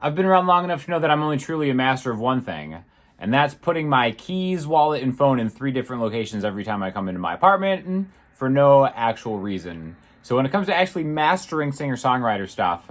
I've been around long enough to know that I'm only truly a master of one thing, and that's putting my keys, wallet, and phone in 3 different locations every time I come into my apartment for no actual reason. So when it comes to actually mastering singer-songwriter stuff,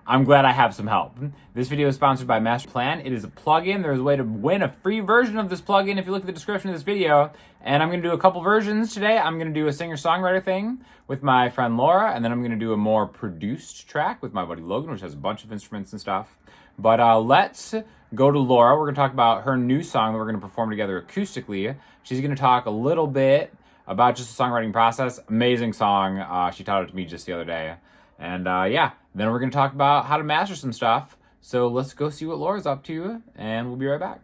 I'm glad I have some help. This video is sponsored by MasterPlan. It is a plugin. There's a way to win a free version of this plugin if you look at the description of this video. And I'm going to do a couple versions today. I'm going to do a singer-songwriter thing with my friend Laura, and then I'm going to do a more produced track with my buddy Logan, which has a bunch of instruments and stuff. But let's go to Laura. We're going to talk about her new song that we're going to perform together acoustically. She's going to talk a little bit about just the songwriting process. Amazing song. She taught it to me just the other day. And yeah, then we're going to talk about how to master some stuff. So let's go see what Laura's up to, and we'll be right back.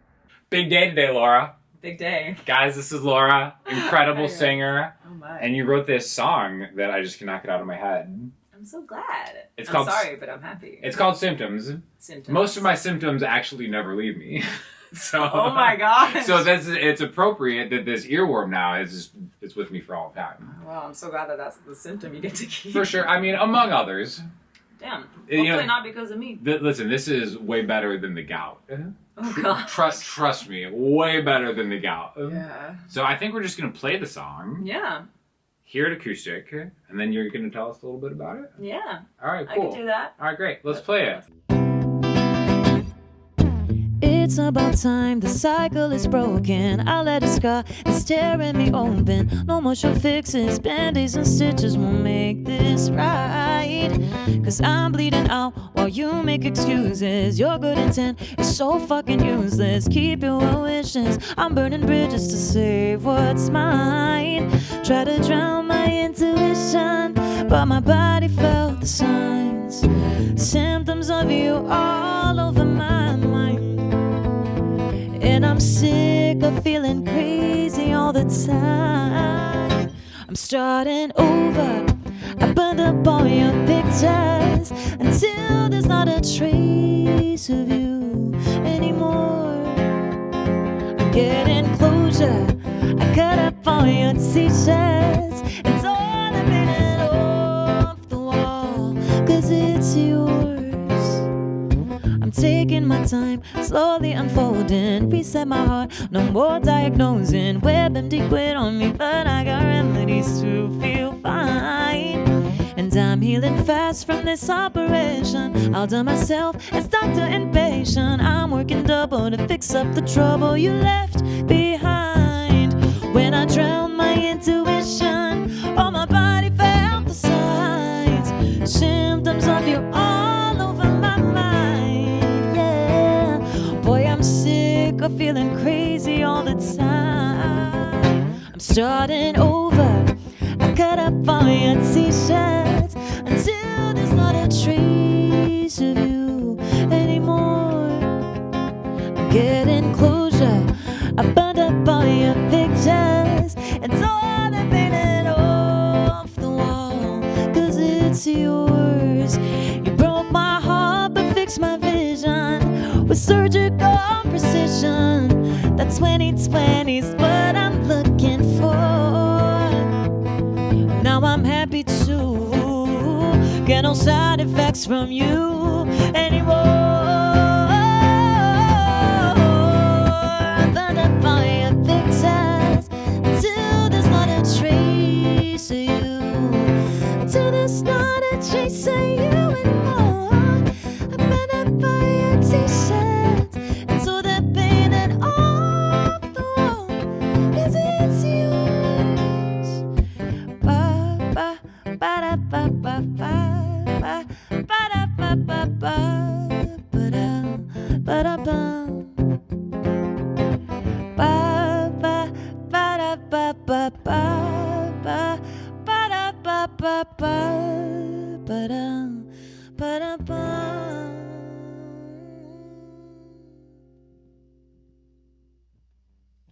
Big day today, Laura. Big day. Guys, this is Laura, incredible Hi, singer. Oh my. And you wrote this song that I just cannot get out of my head. I'm so glad. It's I'm called, sorry, but I'm happy. It's called Symptoms. Symptoms. Most of my symptoms actually never leave me. So, oh my gosh. So it's appropriate that this earworm now it's with me for all time. Well, I'm so glad that that's the symptom you get to keep. For sure. I mean, among others. Damn. Hopefully not because of me. Listen, this is way better than the gout. Oh god. Trust me, way better than the gout. Yeah. So I think we're just gonna play the song. Yeah. Hear it acoustic, and then you're gonna tell us a little bit about it. Yeah. All right, cool. I can do that. All right, great. Let's play it. It's about time, the cycle is broken. I let it scar that's tearing me open. No more short fixes, band-aids and stitches won't make this right. Cause I'm bleeding out while you make excuses. Your good intent is so fucking useless. Keep your well wishes, I'm burning bridges to save what's mine. Try to drown my intuition, but my body felt the signs. Symptoms of you all over my mind. And I'm sick of feeling crazy all the time. I'm starting over. I burned up all your pictures until there's not a trace of you anymore. I'm getting closure. I cut up all your t-shirts and tore the painting off the wall, cause it's yours. I'm taking my time, slowly unfolding. Reset my heart, no more diagnosing. WebMD quit on me, but I got remedies to feel fine. And I'm healing fast from this operation. I'll do myself as doctor and patient. I'm working double to fix up the trouble you left behind. When I drowned my intuition, all my body felt the signs. Symptoms of you all over my mind. Boy, I'm sick of feeling crazy all the time. I'm starting over. I cut up all your t-shirts until there's not a trace of you anymore. I'm getting closure. I burned up all your pictures and tore the painting off the wall, cause it's yours. You broke my heart but fixed my vision with surgical precision. That 2020's what I'm looking for. Now I'm happy to get no side effects from you anymore. I burned up all your pictures until there's not a trace of you. Till there's not a trace of you anymore. I burned up all your t-shirts and so they're painted off the wall, cause it's yours. Ba ba ba da ba ba ba ba ba da ba ba ba ba da ba da ba ba ba ba da ba ba ba ba ba da ba ba ba ba da ba da ba.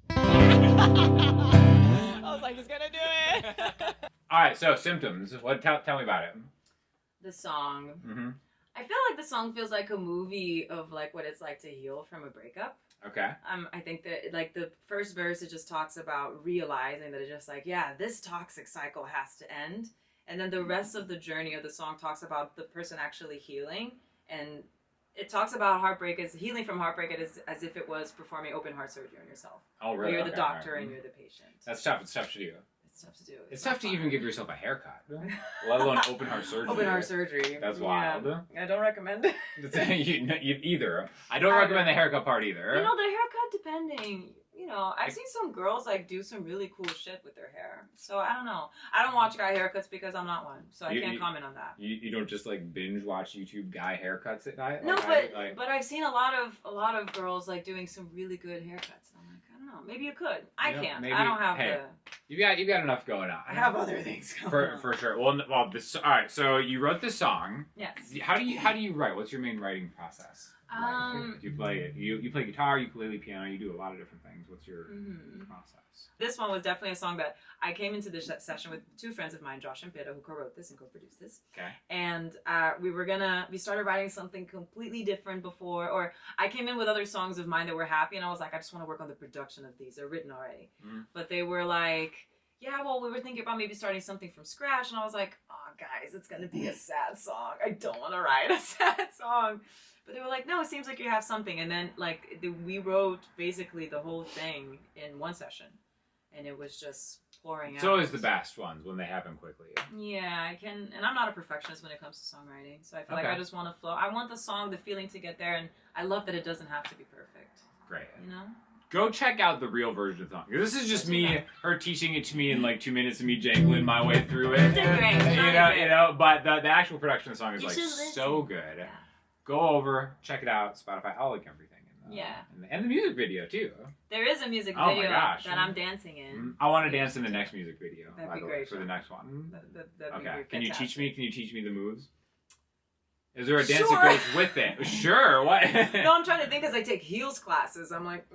I was like, he's gonna do it. All right, so Symptoms. Tell me about it. The song. Mm-hmm. I feel like the song feels like a movie of like what it's like to heal from a breakup. Okay. I think that like the first verse, it just talks about realizing that it's just like, yeah, this toxic cycle has to end. And then the rest of the journey of the song talks about the person actually healing and it talks about heartbreak as healing from heartbreak as if it was performing open heart surgery on yourself. Oh, really? Where you're the doctor and you're the patient. That's tough. It's tough to do. It's tough to do. It's tough to even give yourself a haircut, let alone open heart surgery. Open heart surgery. That's wild. Yeah. I don't recommend it. you either. I don't recommend the haircut part either. You know, the haircut depending. You know, I've seen some girls like do some really cool shit with their hair. So I don't know. I don't watch guy haircuts because I'm not one, so I can't comment on that. You don't just like binge watch YouTube guy haircuts at night. No, but I've seen a lot of girls like doing some really good haircuts. And I'm like, I don't know. Maybe you could. I can't. Maybe, I don't have the. You've got enough going on. I have other things going on. For sure. Well, all right. So you wrote this song. Yes. How do you write? What's your main writing process? You play guitar, ukulele, piano. You do a lot of different things. What's your process? This one was definitely a song that I came into this session with two friends of mine, Josh and Peter, who co-wrote this and co-produced this. Okay. And we started writing something completely different before, or I came in with other songs of mine that were happy, and I was like, I just want to work on the production of these. They're written already. But they were like, yeah, well, we were thinking about maybe starting something from scratch, and I was like, oh, guys, it's going to be a sad song. I don't want to write a sad song. But they were like, no, it seems like you have something. And then, we wrote basically the whole thing in one session. And it was just pouring out. It's always the best ones when they happen quickly. Yeah, I can. And I'm not a perfectionist when it comes to songwriting. So I feel like I just want to flow. I want the song, the feeling to get there. And I love that it doesn't have to be perfect. Great. You know? Go check out the real version of the song. This is just her teaching it to me in like 2 minutes of me jangling my way through it. You know, but the actual production of the song is like so good. Yeah. Go over, check it out, Spotify, I'll link everything. And the music video too. There is a music video that I'm dancing in. I want to dance in the next music video. That'd be great for the next one. That'd okay. Can you teach me the moves? Is there a dance that goes with it? Sure. What? No, I'm trying to think as I take heels classes. I'm like,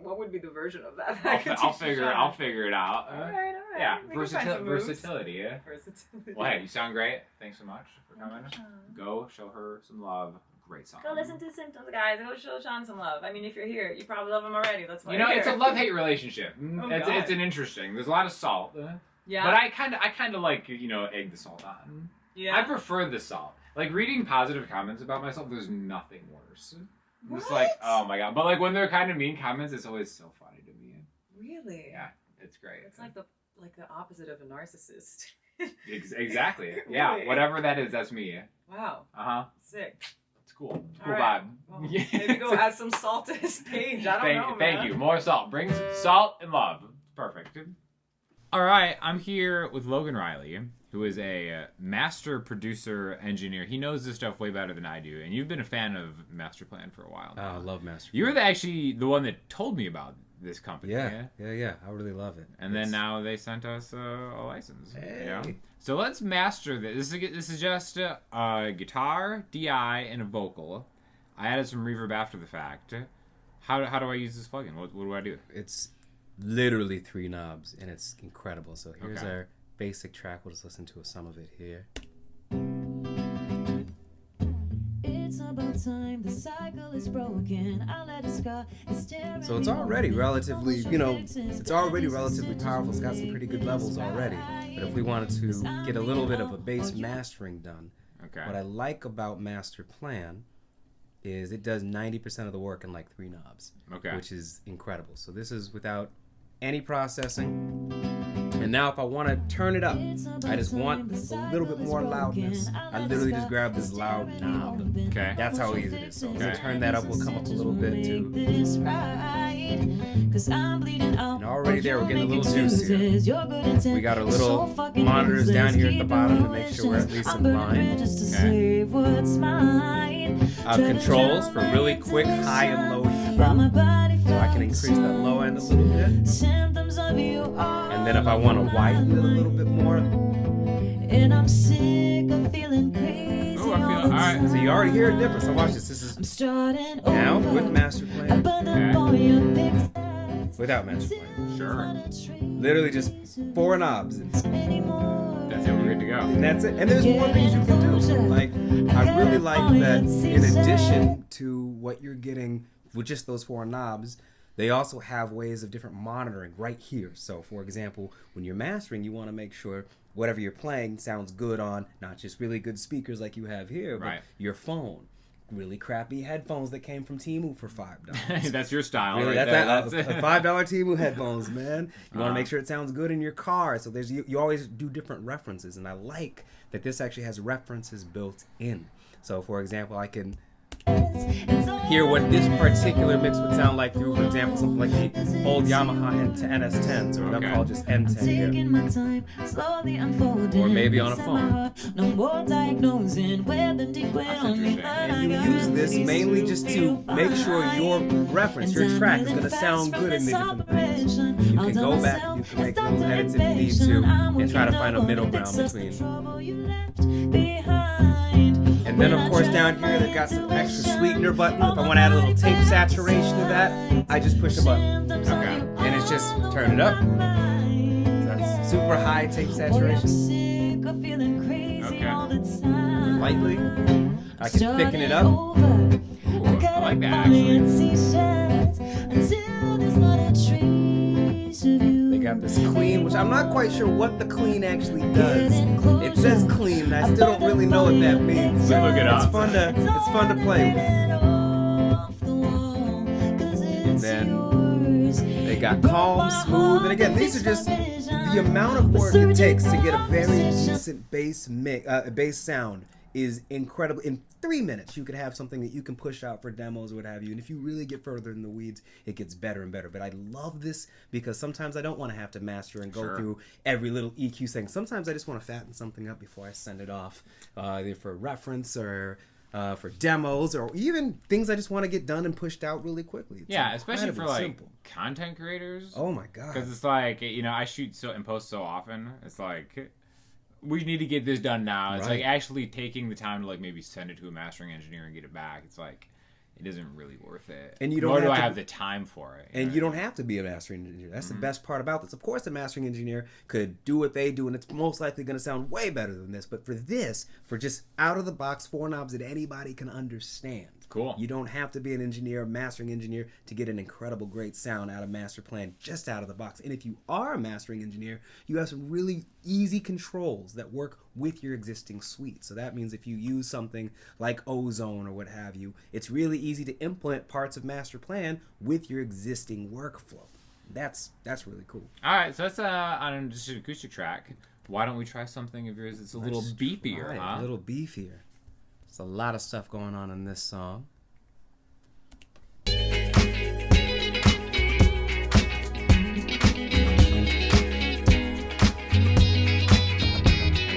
what would be the version of that? I'll figure it out. All right. Yeah, versatility. Yeah. Versatility. Well, hey, you sound great. Thanks so much for coming. Go show her some love. Great song. Go listen to Symptoms, guys. Go show Sean some love. I mean, if you're here, you probably love him already. That's why. It's a love-hate relationship. It's an interesting. There's a lot of salt. Yeah. But I kind of like egg the salt on. Yeah. I prefer the salt. Like reading positive comments about myself, there's nothing worse. I'm just like, oh my god. But like when they're kind of mean comments, it's always so funny to me. Really? Yeah, it's great. It's like the opposite of a narcissist. Exactly. Yeah, really? Whatever that is, that's me. Wow. Sick. It's cool. Cool vibe. Well, maybe go add some salt to his page. I don't know, man. Thank you. More salt. Brings salt and love. Perfect. All right, I'm here with Logan Riley, who is a master producer engineer. He knows this stuff way better than I do, and you've been a fan of MasterPlan for a while now. Oh, I love MasterPlan. You were actually the one that told me about this company. Yeah. I really love it. And then now they sent us a license. Hey. So let's master this. This is just a guitar, DI, and a vocal. I added some reverb after the fact. How do I use this plugin? What do I do? It's literally 3 knobs, and it's incredible. So here's our basic track. We'll just listen to some of it here. It's about time the cycle is broken. I let it scar. So it's already relatively, it's already relatively powerful. It's got some pretty good levels already. But if we wanted to get a little bit of a bass mastering done, what I like about MasterPlan is it does 90% of the work in like 3 knobs, which is incredible. So this is without any processing. And now if I want to turn it up, I just want a little bit more loudness, I literally just grab this loud knob. Okay. That's how easy it is. So we'll turn that up, we'll come up a little bit too. And already there, we're getting a little juicier. We got our little monitors down here at the bottom to make sure we're at least in line. I have controls for really quick high and low EQ. So I can increase that low end a little bit. And then if I want to widen it a little bit more. And I'm sick of feeling crazy. Oh, I feel it. All right. So you already hear a difference. So watch this. This is now with MasterPlan. Without MasterPlan. Sure. Literally just 4 knobs. That's it. We're good to go. And that's it. And there's more things you can do. Like, I really like that in addition to what you're getting with just those 4 knobs, they also have ways of different monitoring right here. So, for example, when you're mastering, you want to make sure whatever you're playing sounds good on not just really good speakers like you have here, but your phone. really crappy headphones that came from Temu for $5. That's your style, really, right that's there. $5 Temu headphones, man. You want to make sure it sounds good in your car. So you always do different references, and I like that this actually has references built in. So, for example, I can hear what this particular mix would sound like through, for example, something like the old Yamaha NS10s, or what I'm called just M10 here. Or maybe on a phone. And you use this mainly just to make sure your reference, your track, is going to sound good in the different things. You can go back, you can make little edits if you need to, and try to find a middle ground between. And then, of course, down here, they've got some extra sweetener button. If I want to add a little tape saturation to that, I just push a button. Okay. And it's just turn it up. So that's super high tape saturation. Okay. Lightly. I can thicken it up. Ooh, I like that, actually. They got this clean, which I'm not quite sure what the clean actually does. It says clean, and I still don't really know what that means. But look it up. It's fun to play with. And then they got calm, smooth, and again, these are just the amount of work it takes to get a very decent bass sound is incredible. In 3 minutes, you could have something that you can push out for demos or what have you. And if you really get further in the weeds, it gets better and better. But I love this because sometimes I don't want to have to master and go through every little EQ thing. Sometimes I just want to fatten something up before I send it off, either for reference or for demos, or even things I just want to get done and pushed out really quickly. It's especially for like simple. content creators. Oh my god! Because it's like, I shoot and post so often. It's like, we need to get this done now. It's like actually taking the time to like maybe send it to a mastering engineer and get it back. It's like, it isn't really worth it. And you don't Nor do I have the time for it. And you don't have to be a mastering engineer. That's the best part about this. Of course, a mastering engineer could do what they do, and it's most likely going to sound way better than this. But for this, for just out of the box, 4 knobs that anybody can understand. Cool. You don't have to be an engineer, mastering engineer, to get an incredible, great sound out of MasterPlan just out of the box. And if you are a mastering engineer, you have some really easy controls that work with your existing suite. So that means if you use something like Ozone or what have you, it's really easy to implement parts of MasterPlan with your existing workflow. That's really cool. All right, so that's on just an acoustic track. Why don't we try something of yours that's a little beefier, huh? A little beefier. There's a lot of stuff going on in this song. I'm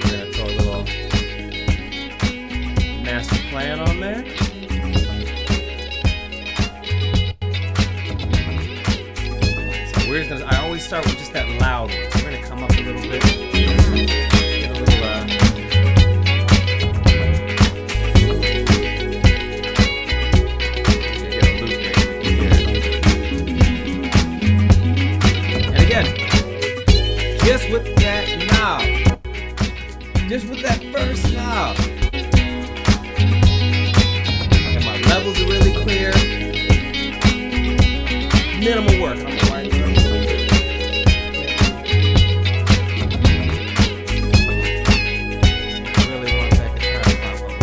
gonna throw a little MasterPlan on there. So I always start with just that loud one. So we're gonna come up a little bit. Just with that knob. Just with that first knob. And my levels are really clear. Minimal work. I'm gonna wind it up a little bit. I really want that guitar to pop up.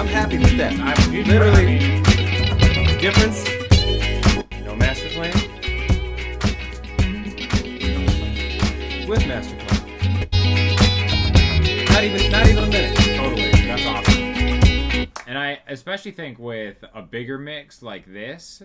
Happy with that. Literally, the difference, no MasterPlan with MasterPlan. Not even a minute. Totally, that's awesome. And I especially think with a bigger mix like this,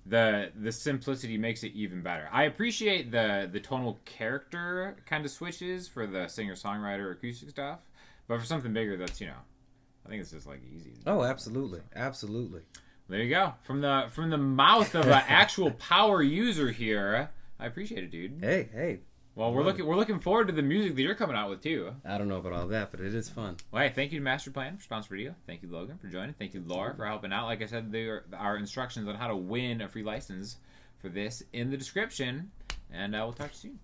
the simplicity makes it even better. I appreciate the tonal character kind of switches for the singer-songwriter acoustic stuff, but for something bigger, that's I think it's just like easy. Oh, absolutely, absolutely. There you go. From the mouth of an actual power user here. I appreciate it, dude. Hey. Well, we're looking forward to the music that you're coming out with too. I don't know about all that, but it is fun. Well, hey, thank you to MasterPlan for sponsor video. Thank you, Logan, for joining. Thank you, Laura, for helping out. Like I said, our instructions on how to win a free license for this in the description, and we'll talk to you soon.